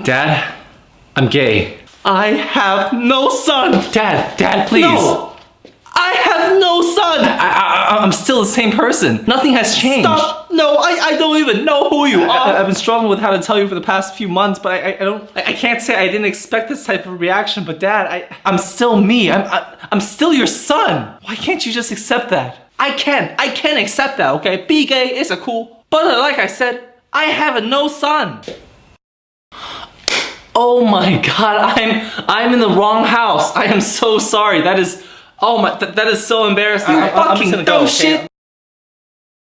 Dad, I'm gay. I have no son. Dad, please. No, I have no son. I'm still the same person. Nothing has changed. Stop. No, I don't even know who you are. I've been struggling with how to tell you for the past few months, but I can't say I didn't expect this type of reaction. But Dad, I'm still me. I'm still your son. Why can't you just accept that? I can't accept that, okay? Be gay is a cool. But like I said, I have a no son. Oh my god, I'm in the wrong house. I am so sorry. That is, oh my, that is so embarrassing. I'm just Fucking gonna dumb go, shit. okay?